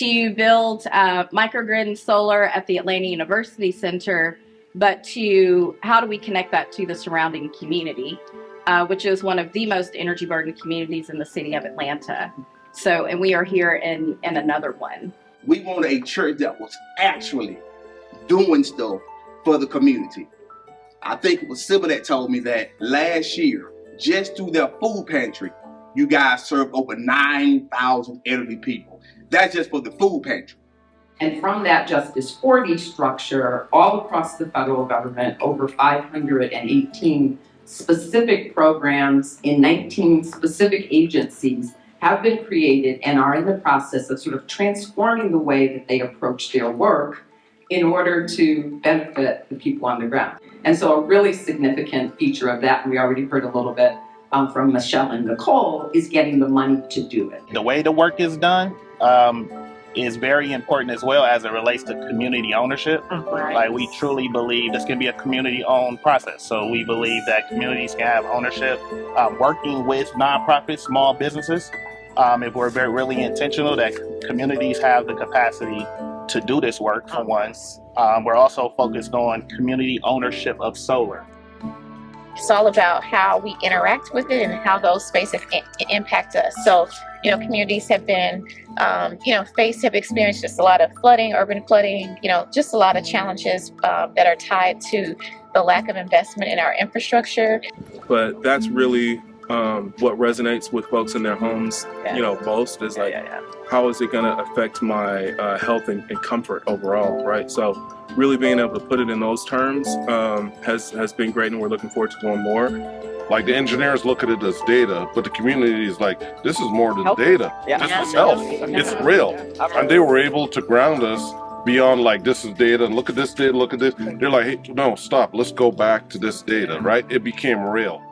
to build microgrid and solar at the Atlanta University Center, but to how do we connect that to the surrounding community, which is one of the most energy burdened communities in the city of Atlanta. So, and we are here in another one. We want a church that was actually doing stuff for the community. I think it was Sybil that told me that last year, just through their food pantry, you guys served over 9,000 elderly people. That's just for the food pantry. And from that Justice40 structure, all across the federal government, over 518 specific programs in 19 specific agencies have been created and are in the process of sort of transforming the way that they approach their work in order to benefit the people on the ground. And so a really significant feature of that, and we already heard a little bit from Michelle and Nicole, is getting the money to do it. The way the work is done is very important as well as it relates to community ownership. Right. Like, we truly believe this can be a community-owned process. So we believe that communities can have ownership, working with nonprofits, small businesses. If we're really intentional, that communities have the capacity to do this work for once. We're also focused on community ownership of solar. It's all about how we interact with it and how those spaces impact us. So, communities have been, have experienced just a lot of flooding, urban flooding, just a lot of challenges that are tied to the lack of investment in our infrastructure. But that's really what resonates with folks in their homes, most is like, how is it going to affect my health and comfort overall, right? So really being able to put it in those terms has been great, and we're looking forward to doing more. Like, the engineers look at it as data, but the community is like, this is more than data. This is health. It's real. And they were able to ground us beyond like, this is data, and look at this data, look at this. They're like, hey, no, stop. Let's go back to this data, right? It became real.